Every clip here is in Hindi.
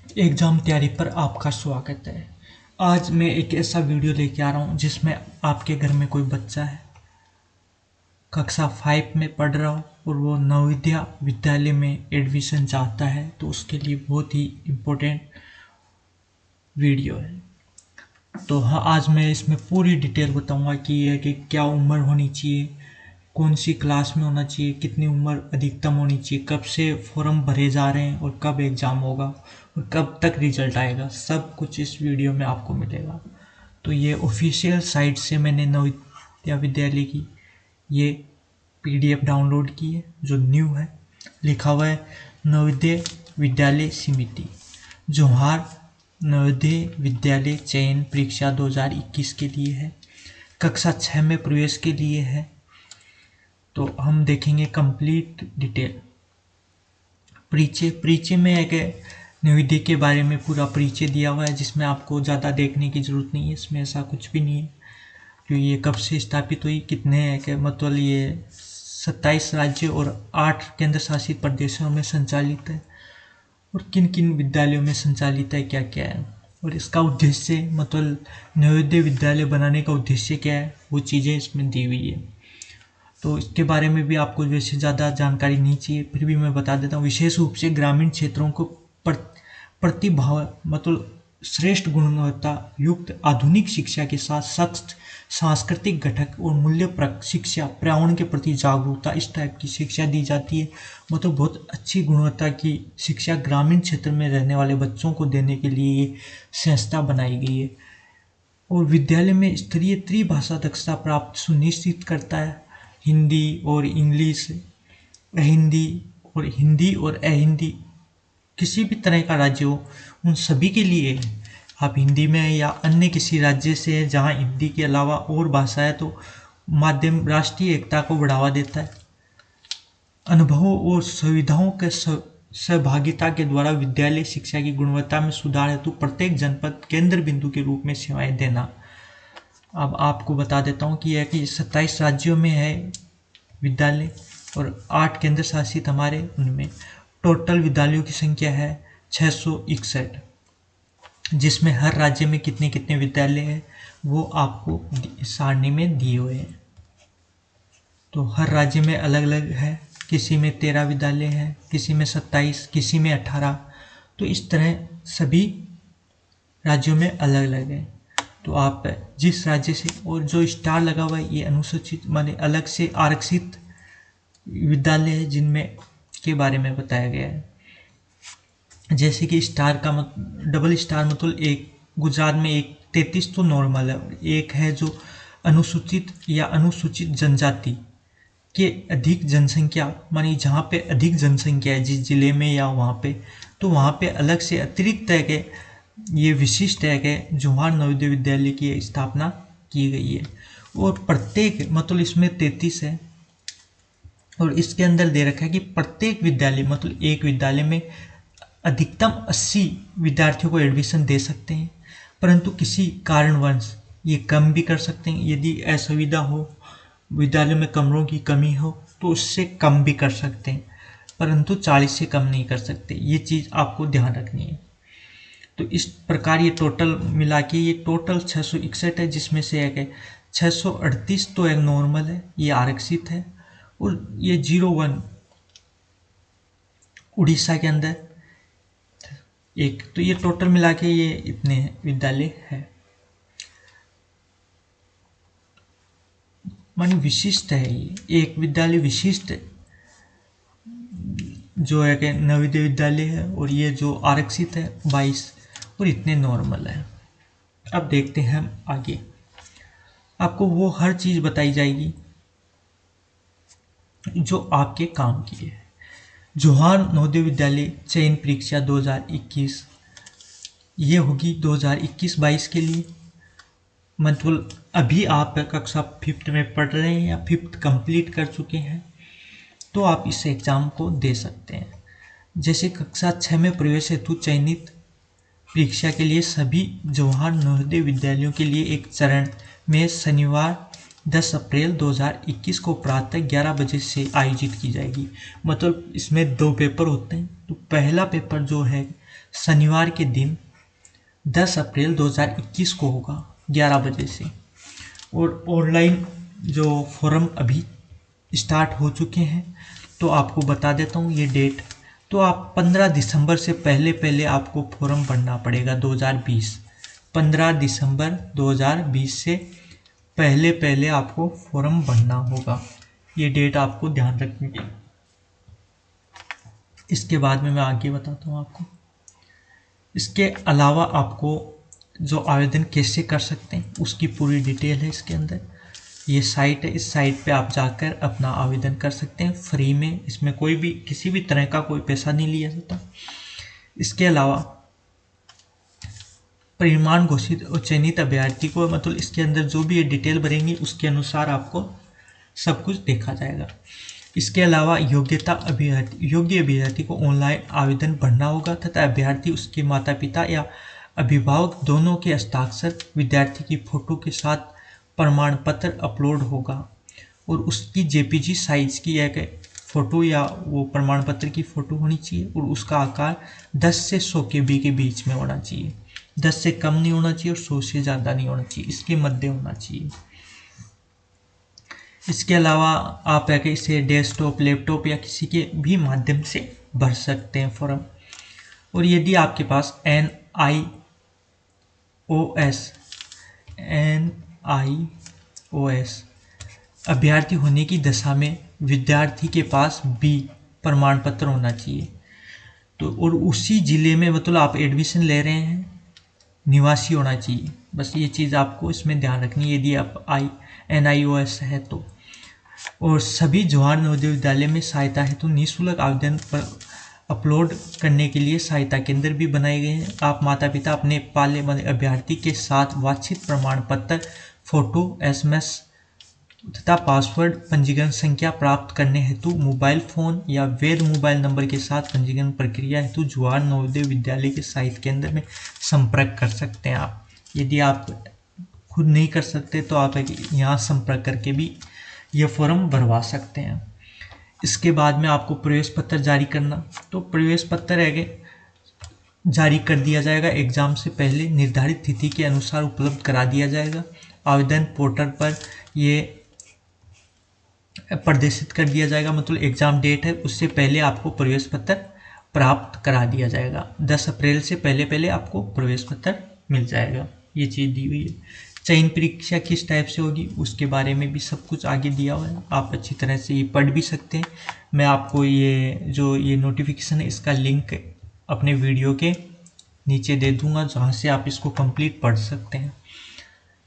एग्ज़ाम तैयारी पर आपका स्वागत है। आज मैं एक ऐसा वीडियो लेके आ रहा हूँ जिसमें आपके घर में कोई बच्चा है, कक्षा 5 में पढ़ रहा हो और वो नवोदय विद्यालय में एडमिशन चाहता है, तो उसके लिए बहुत ही इम्पोर्टेंट वीडियो है। तो हाँ, आज मैं इसमें पूरी डिटेल बताऊंगा कि यह कि क्या उम्र होनी चाहिए, कौन सी क्लास में होना चाहिए, कितनी उम्र अधिकतम होनी चाहिए, कब से फॉर्म भरे जा रहे हैं और कब एग्ज़ाम होगा और कब तक रिजल्ट आएगा, सब कुछ इस वीडियो में आपको मिलेगा। तो ये ऑफिशियल साइट से मैंने नवोदय विद्यालय की ये पीडीएफ डाउनलोड की है जो न्यू है। लिखा हुआ है नवोदय विद्यालय समिति, जोहार नवोदय विद्यालय चयन परीक्षा 2021 के लिए है, कक्षा 6 में प्रवेश के लिए है। तो हम देखेंगे कंप्लीट डिटेल। परिचय में एक नवोदय के बारे में पूरा परिचय दिया हुआ है, जिसमें आपको ज़्यादा देखने की ज़रूरत नहीं है, इसमें ऐसा कुछ भी नहीं है। तो ये कब से स्थापित हुई, कितने है कि मतलब ये 27 राज्य और 8 केंद्र शासित प्रदेशों में संचालित है और किन किन विद्यालयों में संचालित है, क्या क्या है, और इसका उद्देश्य मतलब नवोदय विद्यालय बनाने का उद्देश्य क्या है, वो चीज़ें इसमें दी हुई है। तो इसके बारे में भी आपको वैसे ज़्यादा जानकारी नहीं चाहिए, फिर भी मैं बता देता हूँ। विशेष रूप से ग्रामीण क्षेत्रों को प्रतिभाव मतलब श्रेष्ठ गुणवत्ता युक्त आधुनिक शिक्षा के साथ सख्त सांस्कृतिक घटक और मूल्यप्रक शिक्षा, पर्यावरण के प्रति जागरूकता, इस टाइप की शिक्षा दी जाती है। मतलब बहुत अच्छी गुणवत्ता की शिक्षा ग्रामीण क्षेत्र में रहने वाले बच्चों को देने के लिए ये संस्था बनाई गई है। और विद्यालय में स्तरीय त्रिभाषा दक्षता प्राप्त सुनिश्चित करता है। हिंदी और इंग्लिश, हिंदी और अहिंदी किसी भी तरह का राज्य हो, उन सभी के लिए आप हिंदी में या अन्य किसी राज्य से है जहाँ हिंदी के अलावा और भाषा है, तो माध्यम राष्ट्रीय एकता को बढ़ावा देता है। अनुभवों और सुविधाओं के सहभागिता के द्वारा विद्यालय शिक्षा की गुणवत्ता में सुधार हेतु प्रत्येक जनपद केंद्र बिंदु के रूप में सेवाएं देना। अब आपको बता देता हूँ कि यह कि 27 राज्यों में है विद्यालय और 8 केंद्र शासित हमारे, उनमें टोटल विद्यालयों की संख्या है 661, जिसमें हर राज्य में कितने कितने विद्यालय हैं वो आपको सारणी में दिए हुए हैं। तो हर राज्य में अलग अलग है, किसी में 13 विद्यालय हैं, किसी में 27, किसी में 18। तो इस तरह सभी राज्यों में अलग अलग है। तो आप जिस राज्य से, और जो स्टार लगा हुआ है ये अनुसूचित माने अलग से आरक्षित विद्यालय है जिनमें के बारे में बताया गया है। जैसे कि स्टार का डबल स्टार मतलब एक गुजरात में एक 33 तो नॉर्मल है, एक है जो अनुसूचित या अनुसूचित जनजाति के अधिक जनसंख्या मानी जहाँ पे अधिक जनसंख्या है जिस जिले में या वहाँ पे, तो वहाँ पे अलग से अतिरिक्त है कि ये विशिष्ट है कि जोहार नवोदय विद्यालय की स्थापना की गई है। और प्रत्येक मतलब इसमें 33 है और इसके अंदर दे रखा है कि प्रत्येक विद्यालय मतलब एक विद्यालय में अधिकतम 80 विद्यार्थियों को एडमिशन दे सकते हैं, परंतु किसी कारणवश ये कम भी कर सकते हैं। यदि असुविधा हो, विद्यालय में कमरों की कमी हो, तो उससे कम भी कर सकते हैं, परंतु 40 से कम नहीं कर सकते। ये चीज़ आपको ध्यान रखनी है। तो इस प्रकार ये टोटल मिला के ये टोटल 661 है, जिसमें से एक 638 तो एक नॉर्मल है, ये आरक्षित है, और ये 01 उड़ीसा के अंदर एक। तो ये टोटल मिला के ये इतने विद्यालय है। मानी विशिष्ट है, ये एक विद्यालय विशिष्ट जो है कि नवोदय विद्यालय है, और ये जो आरक्षित है 22, और इतने नॉर्मल है। अब देखते हैं हम आगे। आपको वो हर चीज़ बताई जाएगी जो आपके काम की है। जोहार नवोदय विद्यालय चयन परीक्षा 2021 ये होगी 2021-22 के लिए। मतलब अभी आप कक्षा 5th में पढ़ रहे हैं या 5th कंप्लीट कर चुके हैं, तो आप इस एग्ज़ाम को दे सकते हैं। जैसे कक्षा 6 में प्रवेश हेतु चयनित परीक्षा के लिए सभी जवाहर नवोदय विद्यालयों के लिए एक चरण में शनिवार 10 अप्रैल 2021 को प्रातः 11 बजे से आयोजित की जाएगी। मतलब इसमें 2 पेपर होते हैं। तो पहला पेपर जो है शनिवार के दिन 10 अप्रैल 2021 को होगा 11 बजे से। और ऑनलाइन जो फॉर्म अभी स्टार्ट हो चुके हैं, तो आपको बता देता हूँ ये डेट। तो आप 15 दिसंबर से पहले पहले आपको फॉर्म भरना पड़ेगा 2020। 15 दिसंबर 2020 से पहले पहले आपको फॉर्म भरना होगा। ये डेट आपको ध्यान रखनी है। इसके बाद में मैं आगे बताता हूँ आपको। इसके अलावा आपको जो आवेदन कैसे कर सकते हैं उसकी पूरी डिटेल है इसके अंदर। ये साइट है, इस साइट पे आप जाकर अपना आवेदन कर सकते हैं फ्री में। इसमें कोई भी किसी भी तरह का कोई पैसा नहीं लिया जाता। इसके अलावा परिणाम घोषित और चयनित अभ्यर्थी को मतलब इसके अंदर जो भी ये डिटेल भरेंगे उसके अनुसार आपको सब कुछ देखा जाएगा। इसके अलावा योग्य अभ्यर्थी को ऑनलाइन आवेदन भरना होगा तथा अभ्यर्थी, उसके माता पिता या अभिभावक दोनों के हस्ताक्षर, विद्यार्थी की फोटो के साथ प्रमाण पत्र अपलोड होगा और उसकी जेपीजी साइज की एक फ़ोटो या वो प्रमाण पत्र की फ़ोटो होनी चाहिए और उसका आकार 10 से 100 KB के बीच में होना चाहिए। 10 से कम नहीं होना चाहिए और 100 से ज़्यादा नहीं होना चाहिए, इसके मध्य होना चाहिए। इसके अलावा आप इसे डेस्कटॉप, लैपटॉप या किसी के भी माध्यम से भर सकते हैं फॉर्म। और यदि आपके पास NIOS अभ्यर्थी होने की दशा में विद्यार्थी के पास भी प्रमाण पत्र होना चाहिए। तो और उसी ज़िले में मतलब आप एडमिशन ले रहे हैं, निवासी होना चाहिए। बस ये चीज़ आपको इसमें ध्यान रखनी है यदि आप NIOS है तो। और सभी जवाहर नवोदय विद्यालय में सहायता हेतु निःशुल्क आवेदन पर अपलोड करने के लिए सहायता केंद्र भी बनाए गए हैं। आप माता पिता अपने पाले बंद अभ्यर्थी के साथ वांछित प्रमाण पत्र, फोटो, SMS तथा पासवर्ड पंजीकरण संख्या प्राप्त करने हेतु मोबाइल फ़ोन या वैध मोबाइल नंबर के साथ पंजीकरण प्रक्रिया हेतु जवाहर नवोदय विद्यालय के सहायता केंद्र में संपर्क कर सकते हैं आप। यदि आप खुद नहीं कर सकते तो आप यहाँ संपर्क करके भी यह फॉर्म भरवा सकते हैं। इसके बाद में आपको प्रवेश पत्र जारी करना, तो प्रवेश पत्र जारी कर दिया जाएगा एग्ज़ाम से पहले, निर्धारित तिथि के अनुसार उपलब्ध करा दिया जाएगा। आवेदन पोर्टल पर ये प्रदर्शित कर दिया जाएगा, मतलब एग्ज़ाम डेट है उससे पहले आपको प्रवेश पत्र प्राप्त करा दिया जाएगा। 10 अप्रैल से पहले पहले आपको प्रवेश पत्र मिल जाएगा। ये चीज़ दी हुई है। चयन परीक्षा किस टाइप से होगी उसके बारे में भी सब कुछ आगे दिया हुआ है, आप अच्छी तरह से ये पढ़ भी सकते हैं। मैं आपको ये नोटिफिकेशन है इसका लिंक अपने वीडियो के नीचे दे दूंगा, जहाँ से आप इसको कंप्लीट पढ़ सकते हैं।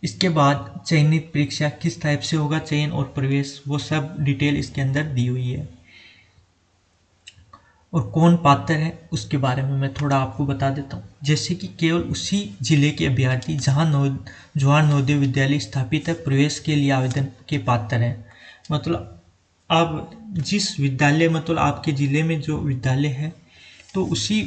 इसके बाद चयनित परीक्षा किस टाइप से होगा, चयन और प्रवेश, वो सब डिटेल इसके अंदर दी हुई है। और कौन पात्र है उसके बारे में मैं थोड़ा आपको बता देता हूँ। जैसे कि केवल उसी जिले के अभ्यर्थी जहाँ जवाहर नवोदय विद्यालय स्थापित है प्रवेश के लिए आवेदन के पात्र हैं। मतलब अब जिस विद्यालय मतलब आपके ज़िले में जो विद्यालय है तो उसी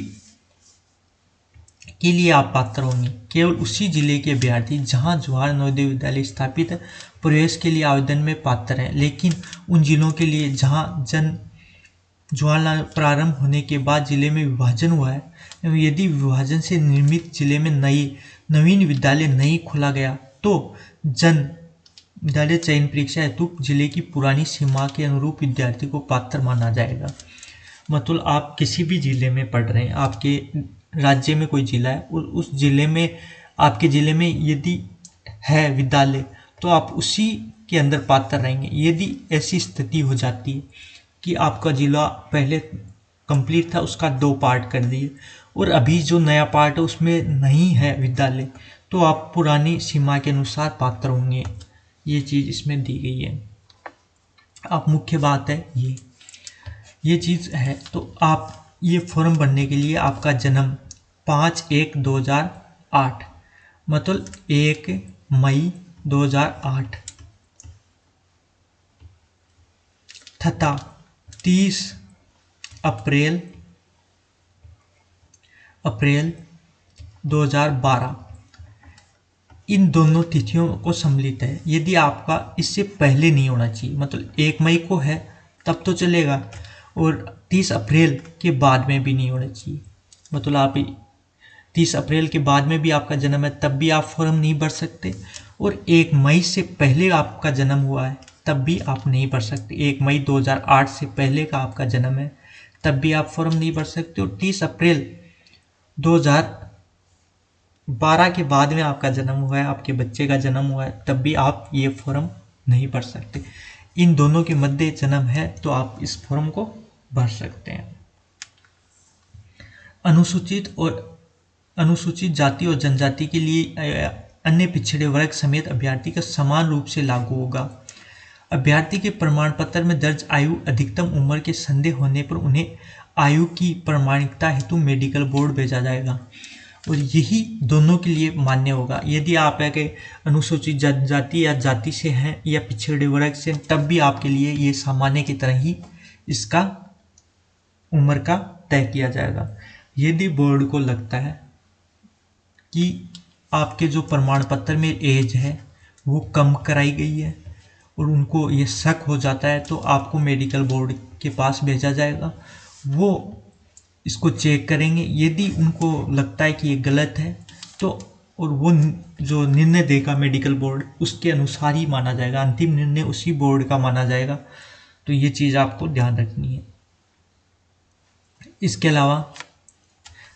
के लिए आप पात्र होंगे। केवल उसी जिले के अभ्यर्थी जहां जवाहर नवोदय विद्यालय स्थापित है प्रवेश के लिए आवेदन में पात्र हैं। लेकिन उन जिलों के लिए जहां जवाहरलाल प्रारंभ होने के बाद जिले में विभाजन हुआ है, यदि विभाजन से निर्मित जिले में नवीन विद्यालय नहीं खोला गया तो जन विद्यालय चयन परीक्षा हेतु जिले की पुरानी सीमा के अनुरूप विद्यार्थी को पात्र माना जाएगा। मतलब आप किसी भी जिले में पढ़ रहे हैं, आपके राज्य में कोई जिला है और उस जिले में आपके जिले में यदि है विद्यालय तो आप उसी के अंदर पात्र रहेंगे। यदि ऐसी स्थिति हो जाती है कि आपका जिला पहले कंप्लीट था, उसका 2 पार्ट कर दिए और अभी जो नया पार्ट है उसमें नहीं है विद्यालय, तो आप पुरानी सीमा के अनुसार पात्र होंगे। ये चीज़ इसमें दी गई है। अब मुख्य बात है ये चीज़ है। तो आप ये फॉर्म भरने के लिए आपका जन्म 5/1/2008 मतलब 1 मई 2008 तथा 30 अप्रैल 2012 इन दोनों तिथियों को सम्मिलित है। यदि आपका इससे पहले नहीं होना चाहिए, मतलब 1 मई को है तब तो चलेगा और 30 अप्रैल के बाद में भी नहीं होना चाहिए। मतलब आप 30 अप्रैल के बाद में भी आपका जन्म है तब भी आप फॉर्म नहीं भर सकते, और 1 मई से पहले आपका जन्म हुआ है तब भी आप नहीं भर सकते। 1 मई 2008 से पहले का आपका जन्म है तब भी आप फॉर्म नहीं भर सकते, और 30 अप्रैल 2012 के बाद में आपका जन्म हुआ है, आपके बच्चे का जन्म हुआ है, तब भी आप ये फॉर्म नहीं भर सकते। इन दोनों के मध्य जन्म है तो आप इस फॉर्म को भर सकते हैं। अनुसूचित जाति और जनजाति के लिए अन्य पिछड़े वर्ग समेत अभ्यर्थी का समान रूप से लागू होगा। अभ्यर्थी के प्रमाण पत्र में दर्ज आयु अधिकतम उम्र के संदेह होने पर उन्हें आयु की प्रमाणिकता हेतु मेडिकल बोर्ड भेजा जाएगा, और यही दोनों के लिए मान्य होगा। यदि आप एक अनुसूचित जनजाति या जाति से हैं या पिछड़े वर्ग से, तब भी आपके लिए ये सामान्य की तरह ही इसका उम्र का तय किया जाएगा। यदि बोर्ड को लगता है कि आपके जो प्रमाण पत्र में एज है वो कम कराई गई है और उनको ये शक हो जाता है, तो आपको मेडिकल बोर्ड के पास भेजा जाएगा। वो इसको चेक करेंगे, यदि उनको लगता है कि ये गलत है तो और वो जो निर्णय देगा मेडिकल बोर्ड उसके अनुसार ही माना जाएगा, अंतिम निर्णय उसी बोर्ड का माना जाएगा। तो ये चीज़ आपको ध्यान रखनी है। इसके अलावा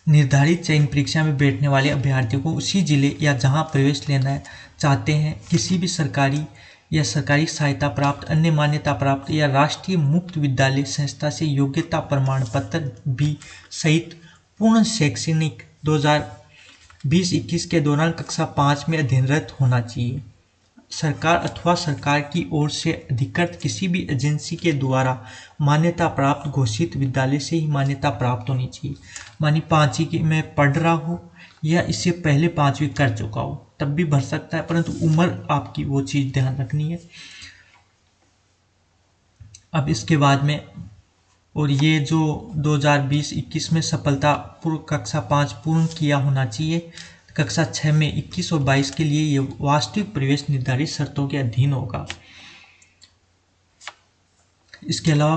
निर्धारित चयन परीक्षा में बैठने वाले अभ्यर्थियों को उसी जिले या जहां प्रवेश लेना चाहते हैं किसी भी सरकारी या सरकारी सहायता प्राप्त, अन्य मान्यता प्राप्त या राष्ट्रीय मुक्त विद्यालय संस्था से योग्यता प्रमाण पत्र भी सहित पूर्ण शैक्षणिक 2020-21 के दौरान कक्षा 5 में अध्ययनरत होना चाहिए। सरकार अथवा सरकार की ओर से अधिकृत किसी भी एजेंसी के द्वारा मान्यता प्राप्त घोषित विद्यालय से ही मान्यता प्राप्त होनी चाहिए। मानी 5वीं में पढ़ रहा हो या इससे पहले 5वीं कर चुका हो तब भी भर सकता है, परंतु उम्र आपकी वो चीज़ ध्यान रखनी है। अब इसके बाद में, और ये जो 2020-21 में सफलतापूर्वक कक्षा 5 पूर्ण किया होना चाहिए। कक्षा 6 में 21 और 22 के लिए ये वास्तविक प्रवेश निर्धारित शर्तों के अधीन होगा। इसके अलावा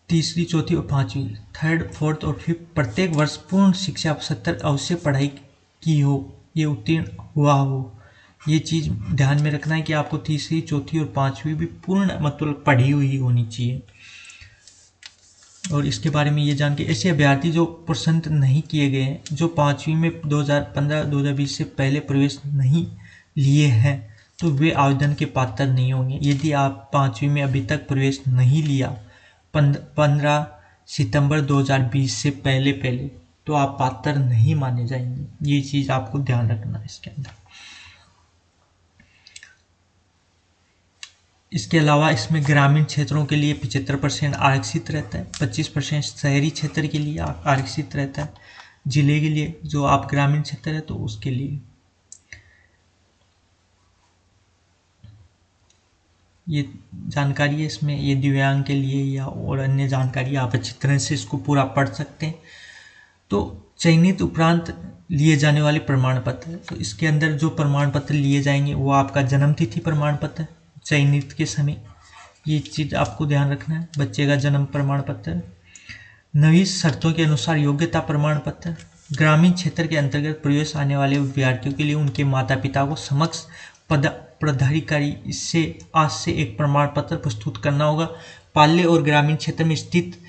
तीसरी, चौथी और 5वीं, 3rd, 4th और 5th प्रत्येक वर्ष पूर्ण शिक्षा 70 अवश्य पढ़ाई की हो, ये उत्तीर्ण हुआ हो। ये चीज़ ध्यान में रखना है कि आपको तीसरी, चौथी और 5वीं भी पूर्ण मतलब पढ़ी हुई होनी चाहिए। और इसके बारे में ये जान के ऐसे अभ्यर्थी जो पसंद नहीं किए गए हैं, जो 5वीं में 2015-2020 से पहले प्रवेश नहीं लिए हैं, तो वे आवेदन के पात्र नहीं होंगे। यदि आप 5वीं में अभी तक प्रवेश नहीं लिया 15 सितंबर 2020 से पहले तो आप पात्र नहीं माने जाएंगे। ये चीज़ आपको ध्यान रखना है इसके अंदर। इसके अलावा इसमें ग्रामीण क्षेत्रों के लिए 75% आरक्षित रहता है, 25% शहरी क्षेत्र के लिए आरक्षित रहता है। जिले के लिए जो आप ग्रामीण क्षेत्र है तो उसके लिए ये जानकारी है। इसमें ये दिव्यांग के लिए या और अन्य जानकारी आप अच्छी तरह से इसको पूरा पढ़ सकते हैं। तो चयनित उपरांत लिए जाने वाले प्रमाण पत्र, तो इसके अंदर जो प्रमाण पत्र लिए जाएंगे वो आपका जन्म तिथि प्रमाण पत्र चयनित के समय, ये चीज़ आपको ध्यान रखना है। बच्चे का जन्म प्रमाण पत्र, नई शर्तों के अनुसार योग्यता प्रमाण पत्र, ग्रामीण क्षेत्र के अंतर्गत प्रवेश आने वाले विद्यार्थियों के लिए उनके माता पिता को समक्ष पदाधिकारी इससे आज से एक प्रमाण पत्र प्रस्तुत करना होगा। पाल्य और ग्रामीण क्षेत्र में स्थित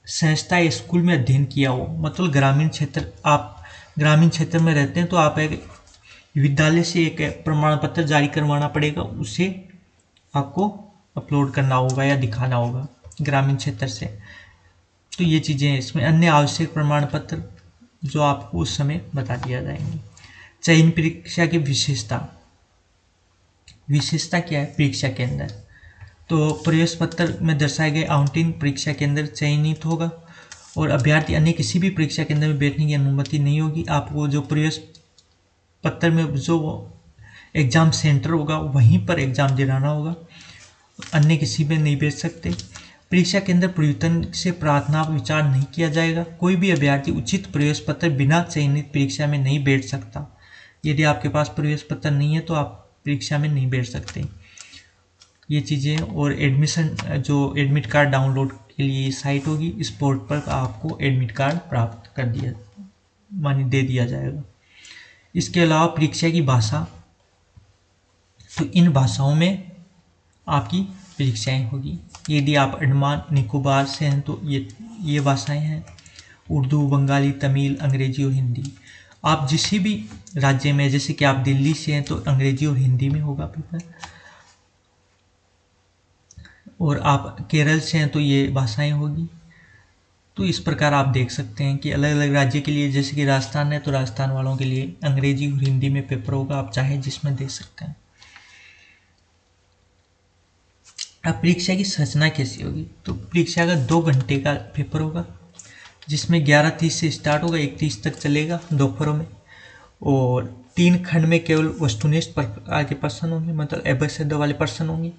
संस्था या स्कूल में अध्ययन किया हो, मतलब ग्रामीण क्षेत्र, आप ग्रामीण क्षेत्र में रहते हैं तो आप एक विद्यालय से एक प्रमाण पत्र जारी करवाना पड़ेगा, उसे आपको अपलोड करना होगा या दिखाना होगा ग्रामीण क्षेत्र से। तो ये चीज़ें हैं इसमें। अन्य आवश्यक प्रमाण पत्र जो आपको उस समय बता दिया जाएंगे। चयन परीक्षा की विशेषता क्या है परीक्षा के अंदर, तो प्रवेश पत्र में दर्शाए गए आवंटन परीक्षा के अंदर चयनित होगा और अभ्यर्थी अन्य किसी भी परीक्षा केंद्र में बैठने की अनुमति नहीं होगी। आपको जो प्रवेश पत्र में जो एग्ज़ाम सेंटर होगा वहीं पर एग्ज़ाम दिलाना होगा, अन्य किसी में नहीं बैठ सकते। परीक्षा केंद्र परिवर्तन से प्रार्थना विचार नहीं किया जाएगा। कोई भी अभ्यर्थी उचित प्रवेश पत्र बिना चयनित परीक्षा में नहीं बैठ सकता। यदि आपके पास प्रवेश पत्र नहीं है तो आप परीक्षा में नहीं बैठ सकते। ये चीज़ें, और एडमिशन जो एडमिट कार्ड डाउनलोड के लिए साइट होगी, इस पोर्ट पर आपको एडमिट कार्ड प्राप्त कर दिया दे दिया जाएगा। इसके अलावा परीक्षा की भाषा, तो इन भाषाओं में आपकी परीक्षाएं होगी। यदि आप अंडमान निकोबार से हैं तो ये भाषाएं हैं, उर्दू, बंगाली, तमिल, अंग्रेजी और हिंदी। आप जिस भी राज्य में, जैसे कि आप दिल्ली से हैं तो अंग्रेजी और हिंदी में होगा पेपर, और आप केरल से हैं तो ये भाषाएं होगी। तो इस प्रकार आप देख सकते हैं कि अलग अलग राज्य के लिए, जैसे कि राजस्थान है तो राजस्थान वालों के लिए अंग्रेजी और हिंदी में पेपर होगा, आप चाहे जिसमें दे सकते हैं। अब परीक्षा की संरचना कैसी होगी, तो परीक्षा का 2 घंटे का पेपर होगा, जिसमें 11:30 से स्टार्ट होगा, 1:30 तक चलेगा दोपहर में, और 3 खंड में केवल वस्तुनिष्ठ प्रकार के प्रश्न होंगे, मतलब एबैसिड वाले प्रश्न होंगे।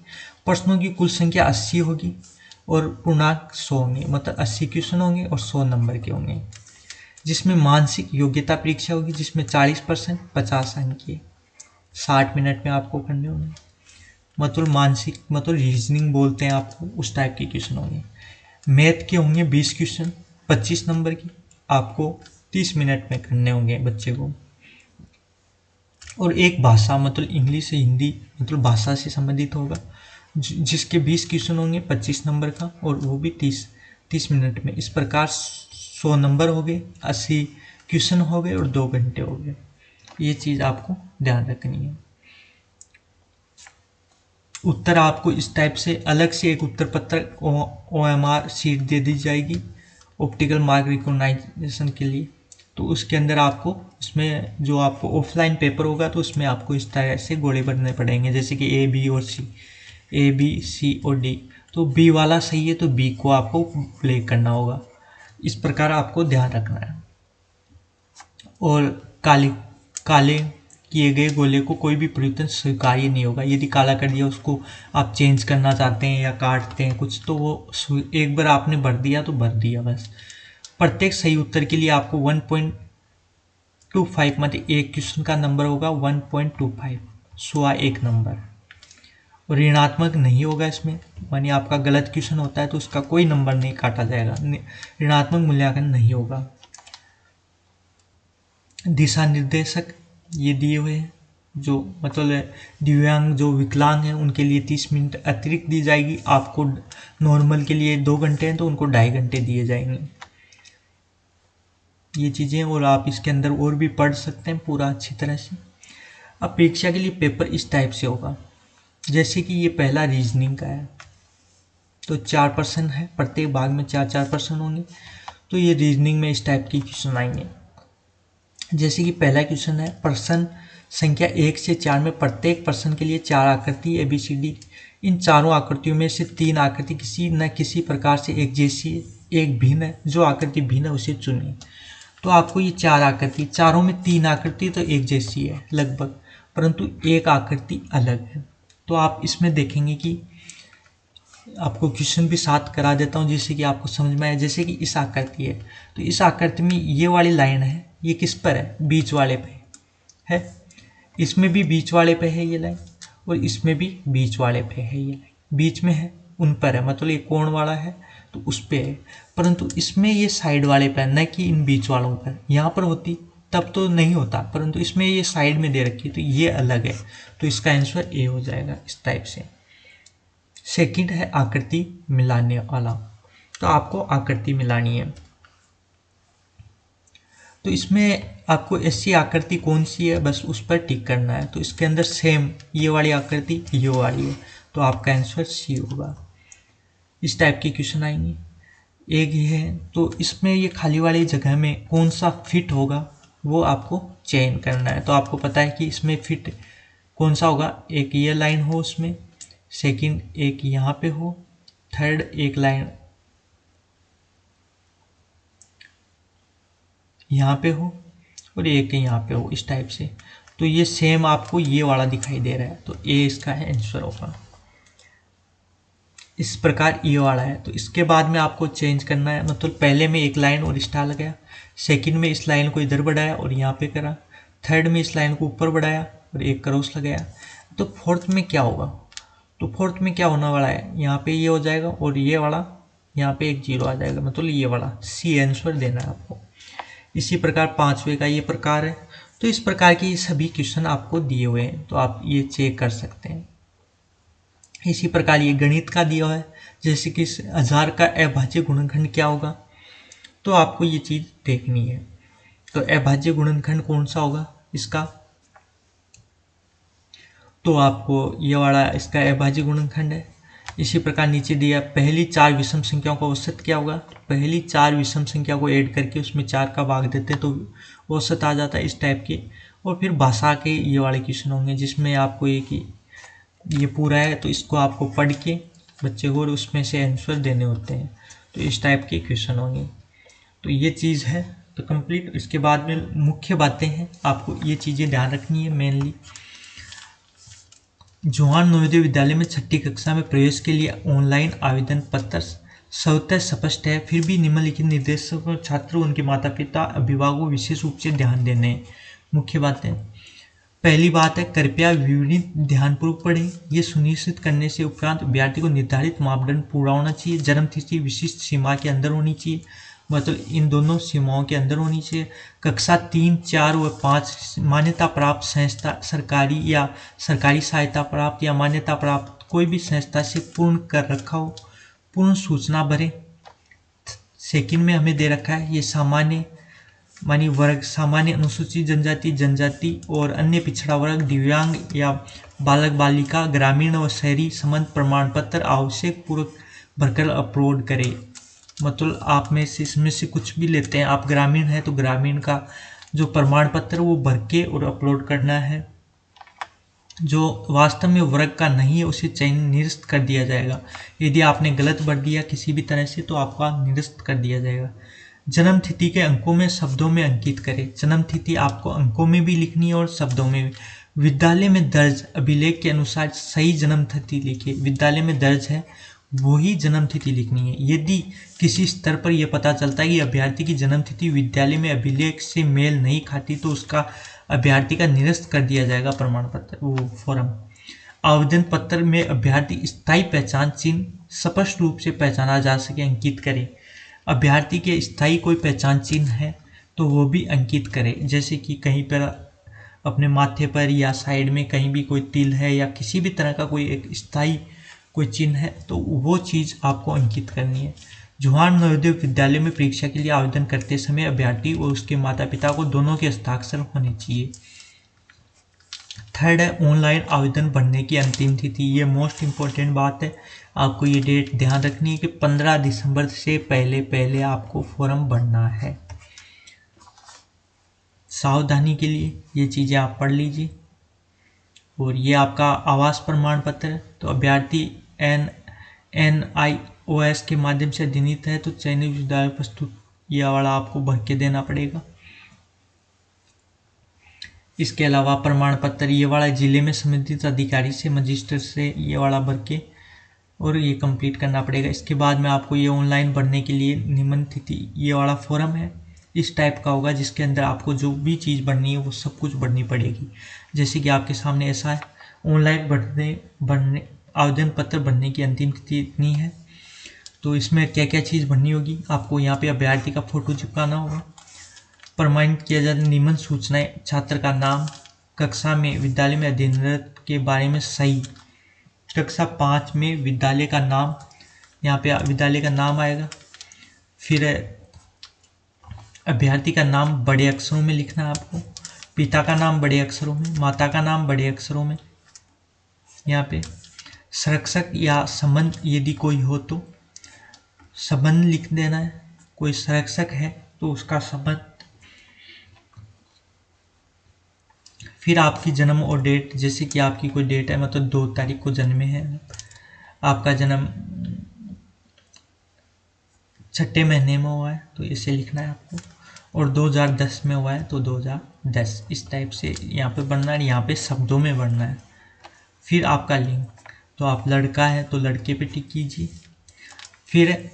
प्रश्नों की कुल संख्या 80 होगी और पूर्णांक 100 होंगे, मतलब 80 क्वेश्चन होंगे और 100 नंबर के होंगे। जिसमें मानसिक योग्यता परीक्षा होगी, जिसमें 40% 50 अंक की 60 मिनट में आपको करने होंगे, मतलब मानसिक, मतलब रीजनिंग बोलते हैं आपको, उस टाइप के क्वेश्चन होंगे। मैथ के होंगे 20 क्वेश्चन 25 नंबर की, आपको 30 मिनट में करने होंगे बच्चे को। और एक भाषा, मतलब इंग्लिश से हिंदी, मतलब भाषा से संबंधित होगा, जिसके 20 क्वेश्चन होंगे 25 नंबर का, और वो भी 30 मिनट में। इस प्रकार 100 नंबर हो गए, 80 क्वेश्चन हो गए और 2 घंटे हो गए। ये चीज़ आपको ध्यान रखनी है। उत्तर आपको इस टाइप से अलग से एक उत्तर पत्र OMR शीट दे दी जाएगी ऑप्टिकल मार्क रिकॉग्नाइजेशन के लिए। तो उसके अंदर आपको, उसमें जो आपको ऑफलाइन पेपर होगा तो उसमें आपको इस तरह से गोले भरने पड़ेंगे, जैसे कि A, B और C, A, B, C और D। तो B वाला सही है तो B को आपको प्ले करना होगा। इस प्रकार आपको ध्यान रखना है। और काले किए गए गोले को कोई भी परिवर्तन स्वीकार्य नहीं होगा। यदि काला कर दिया, उसको आप चेंज करना चाहते हैं या काटते हैं कुछ, तो वो एक बार आपने भर दिया तो भर दिया बस। प्रत्येक सही उत्तर के लिए आपको 1.25, मतलब एक क्वेश्चन का नंबर होगा 1.25, 1.25 नंबर। और ऋणात्मक नहीं होगा इसमें, मानिए आपका गलत क्वेश्चन होता है तो उसका कोई नंबर नहीं काटा जाएगा, ऋणात्मक मूल्यांकन नहीं होगा। दिशा निर्देशक ये दिए हुए हैं, जो मतलब दिव्यांग, जो विकलांग हैं उनके लिए 30 मिनट अतिरिक्त दी जाएगी। आपको नॉर्मल के लिए 2 घंटे हैं तो उनको 2.5 घंटे दिए जाएंगे। ये चीज़ें, और आप इसके अंदर और भी पढ़ सकते हैं पूरा अच्छी तरह से। अब परीक्षा के लिए पेपर इस टाइप से होगा, जैसे कि ये पहला रीजनिंग का है, तो 4 प्रश्न है, प्रत्येक भाग में 4-4 प्रश्न होंगे। तो ये रीजनिंग में इस टाइप की क्वेश्चन आएंगे, जैसे कि पहला क्वेश्चन है, प्रश्न संख्या 1 से 4 में प्रत्येक प्रश्न के लिए 4 आकृति ABCD, इन चारों आकृतियों में से 3 आकृति किसी न किसी प्रकार से एक जैसी है, एक भिन्न है, जो आकृति भिन्न है उसे चुनिए। तो आपको ये 4 आकृति, चारों में 3 आकृति तो एक जैसी है लगभग, परंतु एक आकृति अलग है। तो आप इसमें देखेंगे कि आपको क्वेश्चन भी साथ करा देता हूँ जिससे कि आपको समझ में आए। जैसे कि इस आकृति है, तो इस आकृति में ये वाली लाइन है, ये किस पर है, बीच वाले पे है, इसमें भी बीच वाले पे है ये लाइन, और इसमें भी बीच वाले पे है ये लाइन, बीच में है उन पर है, मतलब ये कोण वाला है तो उस पे है, परंतु इसमें ये साइड वाले पे है, न कि इन बीच वालों पर। यहाँ पर होती तब तो नहीं होता, परंतु इसमें ये साइड में दे रखी है तो ये अलग है, तो इसका आंसर A हो जाएगा इस टाइप से। सेकंड है आकृति मिलाने वाला, तो आपको आकृति मिलानी है। तो इसमें आपको ऐसी आकृति कौन सी है बस उस पर टिक करना है। तो इसके अंदर सेम ये वाली आकृति ये वाली है, तो आपका आंसर C होगा। इस टाइप के क्वेश्चन आएंगे। एक ये है, तो इसमें ये खाली वाली जगह में कौन सा फिट होगा वो आपको चयन करना है। तो आपको पता है कि इसमें फिट कौन सा होगा, एक ये लाइन हो उसमें, सेकंड एक यहाँ पे हो, थर्ड एक लाइन यहाँ पे हो और एक यहाँ पे हो, इस टाइप से। तो ये सेम आपको ये वाला दिखाई दे रहा है, तो A इसका है आंसर होगा। इस प्रकार ये वाला है, तो इसके बाद में आपको चेंज करना है, मतलब पहले में एक लाइन और स्टार लगाया, सेकंड में इस लाइन को इधर बढ़ाया और यहाँ पे करा, थर्ड में इस लाइन को ऊपर बढ़ाया और एक क्रॉस लगाया। तो फोर्थ में क्या होगा, तो फोर्थ में क्या होने वाला है, यहाँ पे ये हो जाएगा और ये वाला यहाँ पे एक 0 आ जाएगा, मतलब ये वाला C आंसर देना है आपको। इसी प्रकार पांचवे का ये प्रकार है, तो इस प्रकार के सभी क्वेश्चन आपको दिए हुए हैं, तो आप ये चेक कर सकते हैं। इसी प्रकार ये गणित का दिया हुआ है, जैसे कि 1000 का अभाज्य गुणनखंड क्या होगा, तो आपको ये चीज़ देखनी है। तो अभाज्य गुणनखंड कौन सा होगा इसका, तो आपको ये वाला इसका अभाज्य गुणनखंड है। इसी प्रकार नीचे दिया पहली 4 विषम संख्याओं का औसत क्या होगा, पहली 4 विषम संख्या को ऐड करके उसमें 4 का भाग देते हैं तो औसत आ जाता है, इस टाइप के। और फिर भाषा के ये वाले क्वेश्चन होंगे जिसमें आपको ये पूरा है तो इसको आपको पढ़ के बच्चे को और उसमें से आंसर देने होते हैं, तो इस टाइप के क्वेश्चन होंगे। तो ये चीज़ है तो कंप्लीट। इसके बाद में मुख्य बातें हैं, आपको ये चीज़ें ध्यान रखनी है मेनली। जवाहर नवोदय विद्यालय में 6ठी कक्षा में प्रवेश के लिए ऑनलाइन आवेदन पत्र स्वतः स्पष्ट है, फिर भी निम्नलिखित निर्देशों छात्रों उनके माता पिता अभिभावकों विशेष रूप से ध्यान देने हैं। मुख्य बातें, पहली बात है कृपया विवरण ध्यानपूर्वक पढ़ें। ये सुनिश्चित करने से उपरांत अभ्यर्थी को निर्धारित मापदंड पूरा होना चाहिए। जन्म तिथि विशिष्ट सीमा के अंदर होनी चाहिए, मतलब इन दोनों सीमाओं के अंदर होनी चाहिए। कक्षा 3, 4 व 5 मान्यता प्राप्त संस्था, सरकारी या सरकारी सहायता प्राप्त या मान्यता प्राप्त कोई भी संस्था से पूर्ण कर रखा हो, पूर्ण सूचना भरें। सेकंड में हमें दे रखा है ये सामान्य मानी वर्ग, सामान्य अनुसूचित जनजाति, जनजाति और अन्य पिछड़ा वर्ग, दिव्यांग या बालक बालिका, ग्रामीण व शहरी संबंध प्रमाण पत्र आवश्यक पूर्वक भरकर अपलोड करें। मतलब आप में से इसमें से कुछ भी लेते हैं, आप ग्रामीण हैं तो ग्रामीण का जो प्रमाण पत्र वो भर के और अपलोड करना है। जो वास्तव में वर्ग का नहीं है उसे चयन निरस्त कर दिया जाएगा। यदि आपने गलत भर दिया किसी भी तरह से तो आपका निरस्त कर दिया जाएगा। जन्म तिथि के अंकों में शब्दों में अंकित करें। जन्म तिथि आपको अंकों में भी लिखनी है और शब्दों में भी। विद्यालय में दर्ज अभिलेख के अनुसार सही जन्म तिथि लिखिए। विद्यालय में दर्ज है वही जन्म तिथि लिखनी है। यदि किसी स्तर पर यह पता चलता है कि अभ्यर्थी की जन्म तिथि विद्यालय में अभिलेख से मेल नहीं खाती तो उसका अभ्यर्थी का निरस्त कर दिया जाएगा प्रमाण पत्र वो फॉर्म। आवेदन पत्र में अभ्यर्थी स्थायी पहचान चिन्ह स्पष्ट रूप से पहचाना जा सके अंकित करें। अभ्यर्थी के स्थायी कोई पहचान चिन्ह है तो वो भी अंकित करें, जैसे कि कहीं पर अपने माथे पर या साइड में कहीं भी कोई तिल है या किसी भी तरह का कोई एक स्थायी कोई चिन्ह है तो वो चीज़ आपको अंकित करनी है। जवाहर नवोदय विद्यालय में परीक्षा के लिए आवेदन करते समय अभ्यर्थी और उसके माता पिता को दोनों के हस्ताक्षर होने चाहिए। थर्ड है ऑनलाइन आवेदन भरने की अंतिम तिथि। ये मोस्ट इम्पोर्टेंट बात है, आपको ये डेट ध्यान रखनी है कि 15 दिसंबर से पहले पहले आपको फॉर्म भरना है। सावधानी के लिए ये चीज़ें आप पढ़ लीजिए। और ये आपका आवास प्रमाण पत्र है, तो अभ्यर्थी NIOS के माध्यम से अधिनित है तो चयनित विद्यालय प्रस्तुत ये वाला आपको भर के देना पड़ेगा। इसके अलावा प्रमाण पत्र ये वाला जिले में संबंधित अधिकारी से मजिस्ट्रेट से ये वाला भर के और ये कंप्लीट करना पड़ेगा। इसके बाद में आपको ये ऑनलाइन भरने के लिए निम्न तिथि ये वाला फॉर्म है इस टाइप का होगा जिसके अंदर आपको जो भी चीज़ भरनी है वो सब कुछ भरनी पड़ेगी। जैसे कि आपके सामने ऐसा है, ऑनलाइन भरने आवेदन पत्र भरने की अंतिम तिथि इतनी है, तो इसमें क्या क्या चीज़ भरनी होगी। आपको यहाँ पे अभ्यर्थी का फोटो चिपकाना होगा, प्रमाणित किया जाता निम्न सूचनाएं, छात्र का नाम, कक्षा में विद्यालय में अध्ययनरत के बारे में सही, कक्षा 5 में विद्यालय का नाम, यहाँ पे विद्यालय का नाम आएगा, फिर अभ्यर्थी का नाम बड़े अक्षरों में लिखना है आपको, पिता का नाम बड़े अक्षरों में, माता का नाम बड़े अक्षरों में, यहाँ पे संरक्षक या संबंध यदि कोई हो तो संबंध लिख देना है, कोई संरक्षक है तो उसका संबंध, फिर आपकी जन्म और डेट, जैसे कि आपकी कोई डेट है मतलब 2 तारीख को जन्मे है, आपका जन्म 6ठे महीने में हुआ है तो इसे लिखना है आपको, और 2010 में हुआ है तो 2010 इस टाइप से यहाँ पे बनना है, यहाँ पे शब्दों में बनना है। फिर आपका लिंग, तो आप लड़का है तो लड़के पे टिक कीजिए। फिर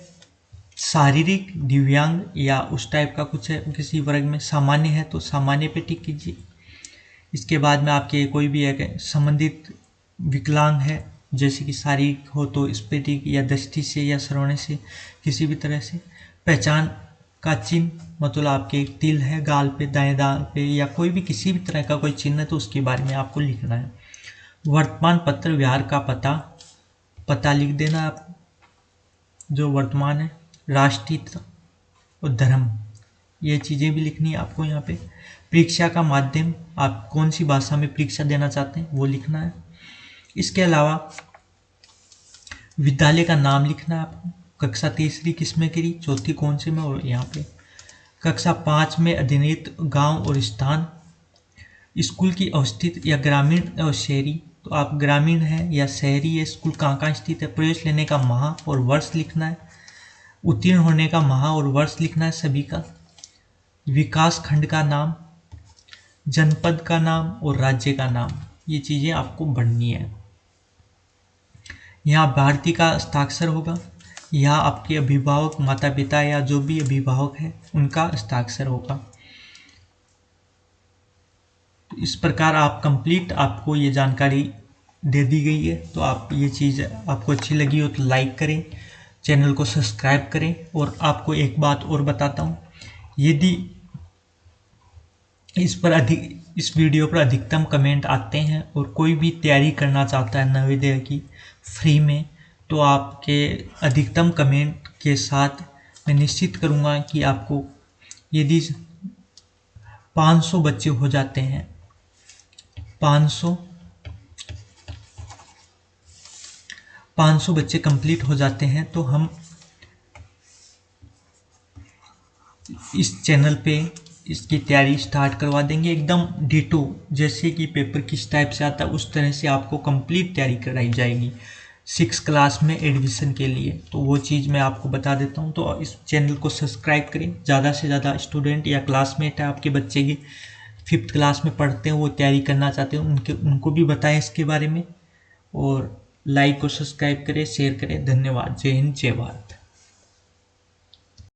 शारीरिक दिव्यांग या उस टाइप का कुछ है किसी वर्ग में, सामान्य है तो सामान्य पे टिक कीजिए। इसके बाद में आपके कोई भी एक संबंधित विकलांग है, जैसे कि शारीरिक हो तो स्फटिक या दृष्टि से या श्रवण से किसी भी तरह से, पहचान का चिन्ह, मतलब आपके एक तिल है गाल पे, दाएं दांत पे, या कोई भी किसी भी तरह का कोई चिन्ह है तो उसके बारे में आपको लिखना है। वर्तमान पत्र व्यवहार का पता लिख देना आप, जो वर्तमान है, राष्ट्रीय और धर्म, ये चीज़ें भी लिखनी है आपको यहाँ पे। परीक्षा का माध्यम, आप कौन सी भाषा में परीक्षा देना चाहते हैं वो लिखना है। इसके अलावा विद्यालय का नाम लिखना है आपको, कक्षा तीसरी किस में करी, चौथी कौन से में, और यहाँ पे कक्षा 5 में अधिनियत गांव और स्थान, स्कूल की अवस्थित या ग्रामीण और शहरी, तो आप ग्रामीण है या शहरी है, स्कूल कहाँ स्थित है, प्रवेश लेने का माह और वर्ष लिखना है, उत्तीर्ण होने का माह और वर्ष लिखना है सभी का, विकास खंड का नाम, जनपद का नाम और राज्य का नाम, ये चीज़ें आपको भरनी है। यहाँ भारती का हस्ताक्षर होगा, यहाँ आपके अभिभावक, माता पिता या जो भी अभिभावक है उनका हस्ताक्षर होगा। इस प्रकार आप कंप्लीट, आपको ये जानकारी दे दी गई है। तो आप ये चीज़ आपको अच्छी लगी हो तो लाइक करें, चैनल को सब्सक्राइब करें। और आपको एक बात और बताता हूँ, यदि इस वीडियो पर अधिकतम कमेंट आते हैं और कोई भी तैयारी करना चाहता है नवोदय की फ्री में, तो आपके अधिकतम कमेंट के साथ मैं निश्चित करूँगा कि आपको, यदि 500 बच्चे हो जाते हैं, 500 बच्चे कंप्लीट हो जाते हैं, तो हम इस चैनल पे इसकी तैयारी स्टार्ट करवा देंगे, एकदम डिटो, जैसे कि पेपर किस टाइप से आता है उस तरह से आपको कंप्लीट तैयारी कराई जाएगी 6 क्लास में एडमिशन के लिए। तो वो चीज़ मैं आपको बता देता हूँ। तो इस चैनल को सब्सक्राइब करें, ज़्यादा से ज़्यादा स्टूडेंट या क्लासमेट है आपके बच्चे की 5th क्लास में पढ़ते हैं, वो तैयारी करना चाहते हैं, उनको भी बताएं इसके बारे में। और लाइक और सब्सक्राइब करें, शेयर करें। धन्यवाद। जय हिंद, जय भारत।